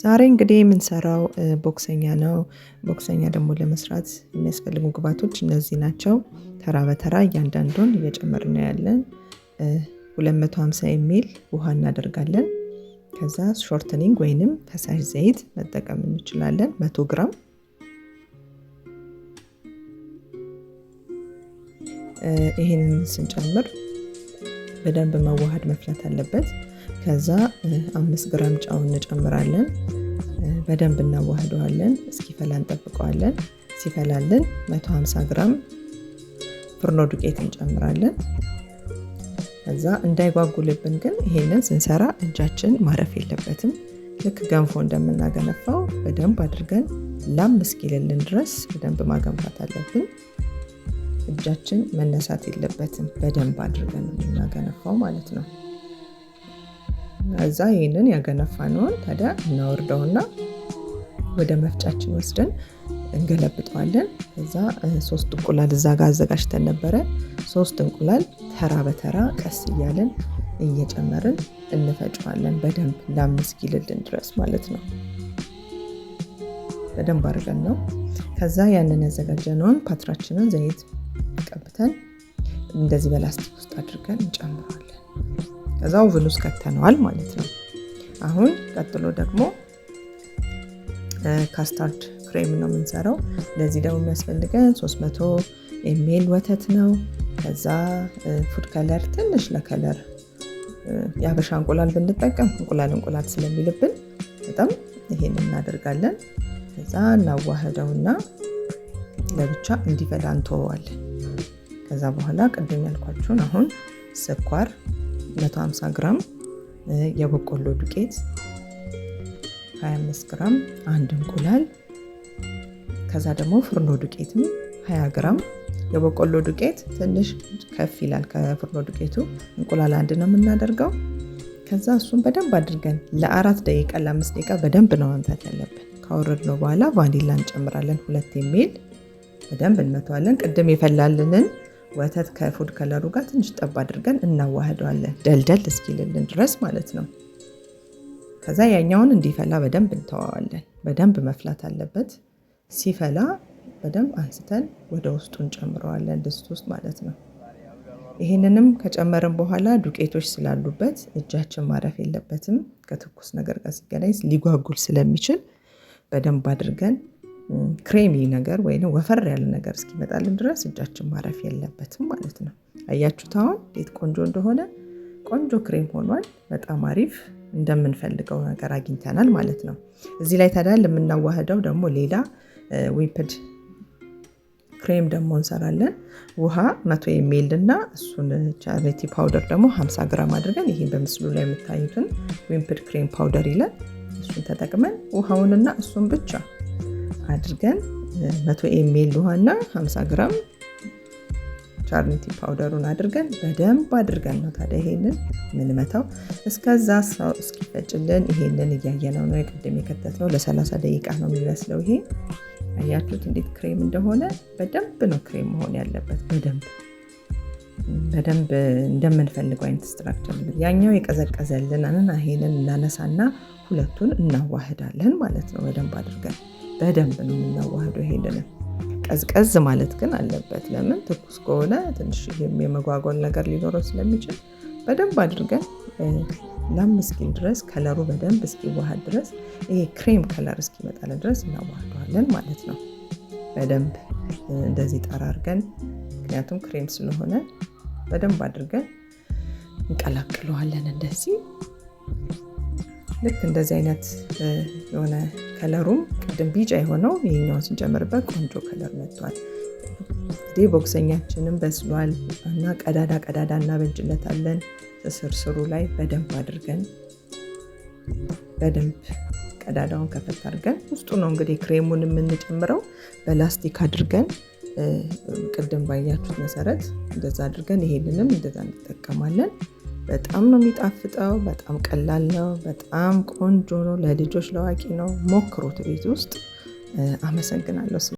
ዛሬ እንግዲህ የምንሰራው ቦክሰኛ ነው። ቦክሰኛ ደግሞ ለመስራት የሚያስፈልጉ ግብአቶች እነዚህ ናቸው። ተራ በተራ እያንዳንዱን እየጨመርን ያለን 250 ሚሊ ውሃ እናደርጋለን። ከዛ ሾርትኒንግ ወይንም ፈሳሽ ዘይት መጠቀም እንችላለን 100 ግራም። ይሄንን ስንጨምር በደንብ መዋሃድ መፍላት አለበት። ከዛ 5 ግራም ጨው እንጨምራለን። በደንብ እናዋህደዋለን። እስኪፈላ እንጠብቀዋለን። ሲፈላልን 150 ግራም ፍርኖ ዱቄት እንጨምራለን። ከዛ እንዳይጓጉልብን ግን ይሄንን ስንሰራ እጃችን ማረፍ የለበትም። ልክ ገንፎ እንደምናገነፋው በደንብ አድርገን ላም እስኪልልን ድረስ በደንብ ማገንፋት አለብን። እጃችን መነሳት የለበትም። በደንብ አድርገን እናገነፋው ማለት ነው። ከዛ ይሄንን ያገነፋነውን ታዲያ እናወርደውና ወደ መፍጫችን ወስደን እንገለብጠዋለን። ከዛ 3 እንቁላል እዛ ጋር አዘጋጅተን ነበረ። 3 እንቁላል ተራ በተራ ቀስ እያለን እየጨመርን እንፈጫዋለን። በደንብ ላም እስኪልልን ድረስ ማለት ነው። በደንብ አድርገን ነው። ከዛ ያንን ያዘጋጀነውን ፓትራችንን ዘይት ቀብተን እንደዚህ በላስቲክ ውስጥ አድርገን እንጨምራለን። ከዛ ኦቨን ውስጥ ከተነዋል ማለት ነው። አሁን ቀጥሎ ደግሞ ካስታርድ ክሬም ነው የምንሰራው። ለዚህ ደግሞ የሚያስፈልገን 300 ሚሊ ወተት ነው። ከዛ ፉድ ከለር ትንሽ ለከለር የሀበሻ እንቁላል ብንጠቀም እንቁላል ስለሚልብን በጣም ይሄን እናደርጋለን። ከዛ እናዋህደውና ለብቻ እንዲፈላ እንተወዋለን። ከዛ በኋላ ቅድም ያልኳችሁን አሁን ስኳር 150 ግራም፣ የበቆሎ ዱቄት 25 ግራም፣ አንድ እንቁላል፣ ከዛ ደግሞ ፍርኖ ዱቄትም 20 ግራም። የበቆሎ ዱቄት ትንሽ ከፍ ይላል ከፍርኖ ዱቄቱ። እንቁላል አንድ ነው የምናደርገው። ከዛ እሱን በደንብ አድርገን ለ4 ደቂቃ ለ5 ደቂቃ በደንብ ነው ማምታት ያለብን። ካወረድነው በኋላ ቫኒላ እንጨምራለን 2 ሚሊ። በደንብ እንመታዋለን። ቅድም የፈላልንን ወተት ከፉድ ከለሩ ጋር ትንሽ ጠብ አድርገን እናዋህደዋለን ደልደል እስኪልልን ድረስ ማለት ነው። ከዛ ያኛውን እንዲፈላ በደንብ እንተዋዋለን። በደንብ መፍላት አለበት። ሲፈላ በደንብ አንስተን ወደ ውስጡ እንጨምረዋለን ድስት ውስጥ ማለት ነው። ይሄንንም ከጨመርን በኋላ ዱቄቶች ስላሉበት እጃችን ማረፍ የለበትም። ከትኩስ ነገር ጋር ሲገናኝ ሊጓጉል ስለሚችል በደንብ አድርገን ክሬሚ ነገር ወይንም ወፈር ያለ ነገር እስኪመጣልን ድረስ እጃችን ማረፍ የለበትም ማለት ነው። አያችሁት አሁን እንዴት ቆንጆ እንደሆነ። ቆንጆ ክሬም ሆኗል። በጣም አሪፍ እንደምንፈልገው ነገር አግኝተናል ማለት ነው። እዚህ ላይ ታዲያ ለምናዋህደው ደግሞ ሌላ ዊፕድ ክሬም ደግሞ እንሰራለን። ውሃ 100 ሚሊ እና እሱን ቻሪቲ ፓውደር ደግሞ 50 ግራም አድርገን ይሄን በምስሉ ላይ የምታዩትን ዊፕድ ክሬም ፓውደር ይላል። እሱን ተጠቅመን ውሃውንና እሱን ብቻ አድርገን 100 ሚሊ ውሃና 50 ግራም ቻርኒቲ ፓውደሩን አድርገን በደንብ አድርገን ነው ታዲያ ይሄንን ምንመታው። እስከዛ ሰው እስኪፈጭልን ይሄንን እያየነው ነው። የቅድም የከተትነው ለ30 ደቂቃ ነው የሚመስለው። ይሄ አያችሁት እንዴት ክሬም እንደሆነ። በደንብ ነው ክሬም መሆን ያለበት። በደንብ እንደምንፈልገው አይነት ስትራክቸር። ያኛው የቀዘቀዘልን ይሄንን እናነሳና ሁለቱን እናዋህዳለን ማለት ነው። በደንብ አድርገን በደንብ ነው የምናዋህደው። ይሄንን ቀዝቀዝ ማለት ግን አለበት። ለምን ትኩስ ከሆነ ትንሽ የመጓጓል ነገር ሊኖረው ስለሚችል በደንብ አድርገን ላም እስኪል ድረስ ከለሩ በደንብ እስኪዋሃድ ድረስ ይሄ ክሬም ከለር እስኪመጣልን ድረስ እናዋህደዋለን ማለት ነው። በደንብ እንደዚህ ጠራርገን፣ ምክንያቱም ክሬም ስለሆነ በደንብ አድርገን እንቀላቅለዋለን። እንደዚህ ልክ እንደዚህ አይነት የሆነ ከለሩም ቅድም ቢጫ የሆነው ይሄኛውን ስንጨምርበት ቆንጆ ከለር መጥቷል። እንግዲህ ቦክሰኛችንም በስሏል እና ቀዳዳ እናበጅለታለን። ስሩ ላይ በደንብ አድርገን በደንብ ቀዳዳውን ከፈት አድርገን ውስጡ ነው እንግዲህ ክሬሙን የምንጨምረው። በላስቲክ አድርገን ቅድም ባያችሁት መሰረት እንደዛ አድርገን ይሄንንም እንደዛ እንጠቀማለን። በጣም ነው የሚጣፍጠው። በጣም ቀላል ነው። በጣም ቆንጆ ነው። ለልጆች ለአዋቂ ነው። ሞክሩት ቤት ውስጥ። አመሰግናለሁ።